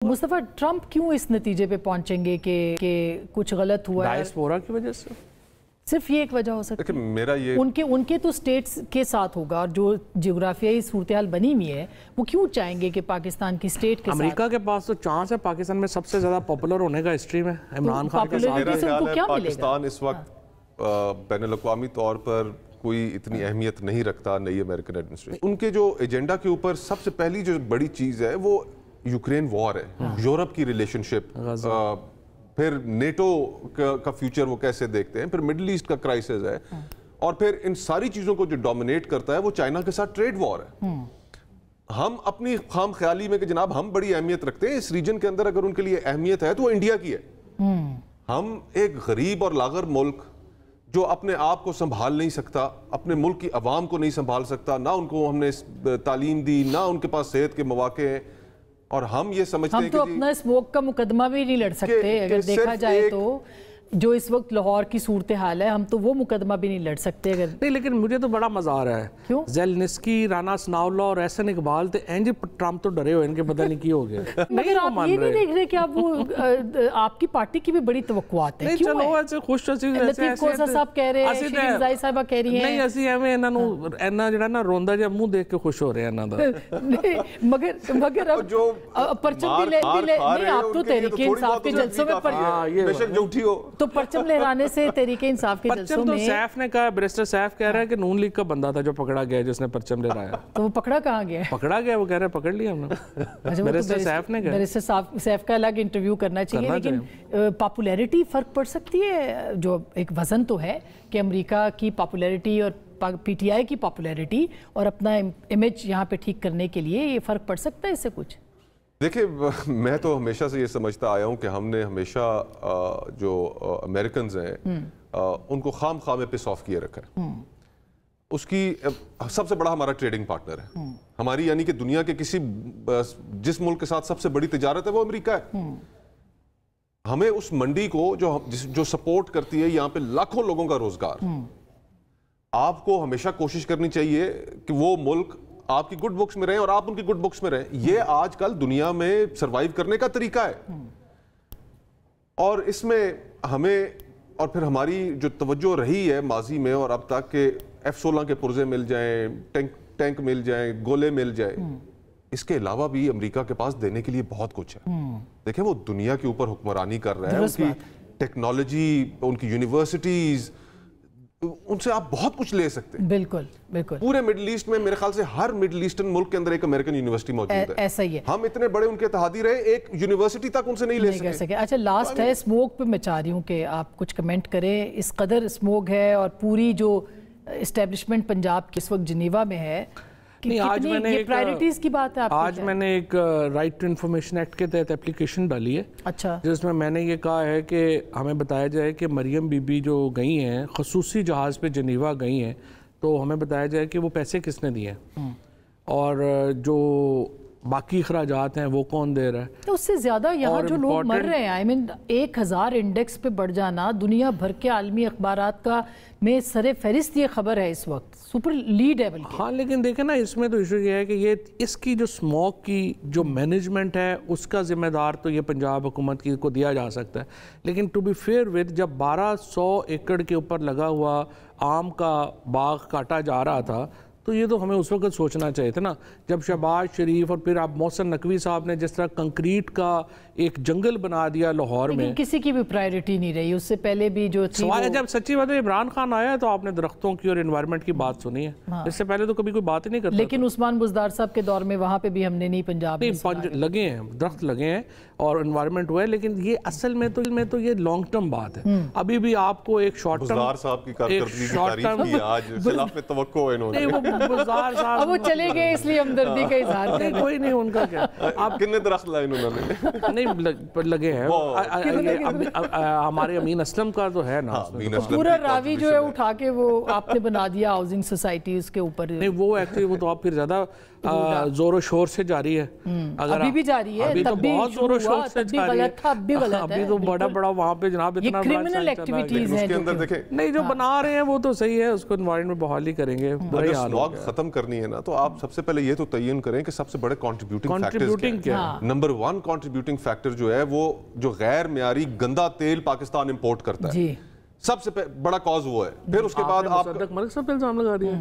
Mustafa, Trump क्यों इस नतीजे पे पहुंचेंगे कि कुछ गलत हुआ है? डायस्पोरा की वजह से सिर्फ ये एक वजह हो सकती है। मेरा ये उनके तो स्टेट्स के साथ होगा, और जो जियोग्राफियाई सूरत हाल बनी हुई है वो क्यों चाहेंगे कि पाकिस्तान की स्टेट के अमेरिका के पास तो चांस है पाकिस्तान में सबसे ज्यादा पॉपुलर होने का हिस्ट्री में इमरान खान के साथ। पाकिस्तान इस वक्त बैनुल अक़वामी तौर पर कोई इतनी अहमियत नहीं रखता नई अमेरिकन एडमिनिस्ट्रेशन। उनके जो एजेंडा के ऊपर सबसे पहली जो बड़ी चीज़ है वो यूक्रेन वॉर है, यूरोप की रिलेशनशिप, फिर नेटो का फ्यूचर वो कैसे देखते हैं, फिर मिडिल ईस्ट का क्राइसिस है, और फिर इन सारी चीज़ों को जो डोमिनेट करता है वो चाइना के साथ ट्रेड वॉर है। हम अपनी खाम ख्याली में कि जनाब हम बड़ी अहमियत रखते हैं इस रीजन के अंदर, अगर उनके लिए अहमियत है तो वो इंडिया की है। हम एक गरीब और लागर मुल्क जो अपने आप को संभाल नहीं सकता, अपने मुल्क की आवाम को नहीं संभाल सकता, ना उनको हमने तालीम दी, ना उनके पास सेहत के मौके हैं, और हम ये समझते हैं कि हम तो अपना स्मोक का मुकदमा भी नहीं लड़ सकते अगर देखा जाए तो। जो इस वक्त लाहौर की सूरत हाल है, हम तो वो मुकदमा भी नहीं लड़ सकते अगर नहीं। लेकिन मुझे तो बड़ा मजा आ रहा है। क्यों? ज़ेलेंस्की, राना सनाउल्लाह और एहसन इकबाल थे एंज ट्रम्प तो डरे हुए, इनके पता नहीं की हो गया। नहीं, आप ये नहीं देख रहे कि आप वो आपकी पार्टी की भी बड़ी तवक्कुआत है। चलो ऐसे खुश लतीफ कोसा साहब कह रहे हैं, शिरीन ज़ाई साहबा कह रही हैं, नहीं ਅਸੀਂ ਐਵੇਂ ਇਹਨਾਂ ਨੂੰ ਇੰਨਾ ਜਿਹੜਾ ਨਾ ਰੋਂਦਾ ਜਿਹਾ ਮੂੰਹ ਦੇਖ ਕੇ ਖੁਸ਼ ਹੋ ਰਹੇ ਇਹਨਾਂ ਦਾ। मगर अब जो परचम भी ले नहीं, आप तो तहरीक इंसाफ के जलसों में बेशक जो उठी हो तो परचम लहराने से तहरीक इंसाफ के जलसों में सैफ ने कहा, बैरिस्टर सैफ कह रहा है कि नून लीग का बंदा था जो पकड़ा गया जिसने परचम लहराया। तो वो पकड़ा कहाँ गया? पकड़ा गया, वो कह रहे हैं पकड़ लिया हमने। बैरिस्टर सैफ ने कहा, बैरिस्टर सैफ का अलग इंटरव्यू करना चाहिए, लेकिन पॉपुलैरिटी फर्क पड़ सकती है। जो एक वजन तो है कि अमेरिका की पॉपुलैरिटी और पीटीआई की पॉपुलैरिटी और अपना इमेज यहाँ पे ठीक करने के लिए ये फर्क पड़ सकता है इससे कुछ? देखिए, मैं तो हमेशा से ये समझता आया हूँ कि हमने हमेशा जो अमेरिकन्स हैं उनको खाम खामे पिस ऑफ किए रखा है। उसकी सबसे बड़ा हमारा ट्रेडिंग पार्टनर है हमारी, यानी कि दुनिया के जिस मुल्क के साथ सबसे बड़ी तिजारत है वो अमेरिका है। हमें उस मंडी को जो सपोर्ट करती है, यहाँ पे लाखों लोगों का रोजगार, आपको हमेशा कोशिश करनी चाहिए कि वो मुल्क आपकी गुड बुक्स में रहे और आप उनकी गुड बुक्स में रहे। ये आजकल दुनिया में सरवाइव करने का तरीका है, और इसमें हमें और फिर हमारी जो तवज्जो रही है माजी में और अब तक के F-16 के पुर्जे मिल जाएं, टैंक मिल जाएं, गोले मिल जाए, इसके अलावा भी अमेरिका के पास देने के लिए बहुत कुछ है। देखिए, वो दुनिया के ऊपर हुक्मरानी कर रहा है, उनकी टेक्नोलॉजी, उनकी यूनिवर्सिटीज, उनसे आप बहुत कुछ ले सकते हैं। बिल्कुल बिल्कुल। पूरे मिडिल ईस्ट में मेरे ख्याल से हर मिडिल ईस्टर्न मुल्क के अंदर एक अमेरिकन यूनिवर्सिटी मौजूद है। ऐसा ही है। हम इतने बड़े उनके इत्तेहादी रहे, एक यूनिवर्सिटी तक उनसे नहीं ले सके। अच्छा, लास्ट है स्मोक पे, मैं चाह रही हूँ कि आप कुछ कमेंट करें। इस कदर स्मोक है और पूरी जो एस्टेब्लिशमेंट पंजाब की इस वक्त जिनेवा में है, नहीं, आज मैंने एक प्रायोरिटीज की बात है आज मैंने एक राइट टू इन्फॉर्मेशन एक्ट के तहत एप्लीकेशन डाली है। अच्छा। जिसमें मैंने ये कहा है कि हमें बताया जाए कि मरियम बीबी जो गई हैं खसूसी जहाज़ पे जिनेवा गई हैं, तो हमें बताया जाए कि वो पैसे किसने दिए हैं और जो बाकी अखराजात हैं वो कौन दे रहा है। तो उससे ज़्यादा यहाँ जो लोग मर रहे हैं, 1000 इंडेक्स पे बढ़ जाना, दुनिया भर के आलमी अखबारात का में सरे फहरिस्त ये खबर है इस वक्त, सुपर लीड लेवल की। हाँ, लेकिन देखें ना, इसमें तो इशू ये है कि ये इसकी जो स्मोक की जो मैनेजमेंट है उसका जिम्मेदार तो ये पंजाब हुकूमत की को दिया जा सकता है, लेकिन टू बी फेयर विद, जब 1200 एकड़ के ऊपर लगा हुआ आम का बाग काटा जा रहा था, तो ये तो हमें उस वक्त सोचना चाहिए था ना, जब शहबाज शरीफ और फिर आप मोहसिन नकवी साहब ने जिस तरह कंक्रीट का एक जंगल बना दिया लाहौर में। किसी की भी प्रायोरिटी नहीं रही उससे पहले भी जो थी। जब सच्ची बात है, इमरान खान आया तो आपने दरख्तों की और एनवायरनमेंट की बात सुनी है। हाँ। इससे पहले तो कभी कोई बात ही नहीं करता। लेकिन उस्मान बुज़दार साहब के दौर में वहाँ पे भी हमने नहीं, पंजाब नहीं लगे हैं, दरख्त लगे हैं और एनवायरनमेंट हुआ है, लेकिन ये असल में तो ये लॉन्ग टर्म बात है। अभी भी आपको एक शॉर्ट टर्म वो चले गए इसलिए हमदर्दी का इजहार है, कोई नहीं, उनका क्या। आप कितने दरख्त लाए उन्होंने? नहीं लगे हैं, हमारे अमीन असलम का तो है ना, पूरा रावी जो है उठा के वो आपने बना दिया हाउसिंग सोसाइटी उसके ऊपर। नहीं, वो एक्चुअली वो तो आप फिर ज्यादा जोरों शोर से जारी है। अभी भी जारी है, अभी तो बहुत जोरों हुआ, तब भी गलत था, अब भी गलत है। अभी तो बड़ा बड़ा वहाँ पे जनाब इतना क्रिमिनल एक्टिविटीज हैं उसके अंदर देखें नहीं जो बना रहे हैं वो तो सही है, उसको एनवायरनमेंट बहाली करेंगे। अगर स्मॉग खत्म करनी है ना तो आप सबसे पहले ये तो तयन करें कि सबसे बड़े कंट्रीब्यूटिंग क्या है। नंबर 1 कंट्रीब्यूटिंग फैक्टर जो है वो जो गैर मियारी गंदा तेल पाकिस्तान इंपोर्ट करता है, सबसे बड़ा कॉज वो है। फिर उसके बाद आप मुसद्दक मलिक साहब पे इल्जाम लगा रही है।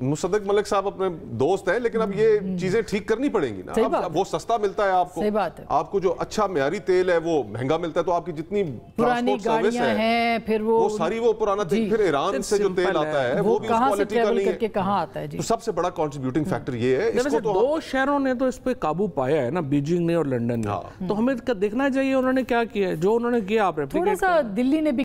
मुसद्दक मलिक साहब अपने दोस्त हैं, लेकिन अब ये चीजें ठीक करनी पड़ेंगी ना। अब वो सस्ता मिलता है आपको, सही बात है। आपको जो अच्छा म्यारी तेल है वो महंगा मिलता है, तो आपकी जितनी पुरानी गाड़ियां हैं फिर वो सारी वो पुराना तेल, फिर ईरान से जो तेल आता है वो भी उस क्वालिटी का नहीं है। कहाँ आता है जी? तो सबसे बड़ा कंट्रीब्यूटिंग फैक्टर ये है। इसको तो 2 शहरों ने तो इस पे काबू पाया है ना, बीजिंग ने और लंदन ने। तो हमें देखना चाहिए उन्होंने क्या किया है। जो उन्होंने किया आप थोड़ा सा दिल्ली ने भी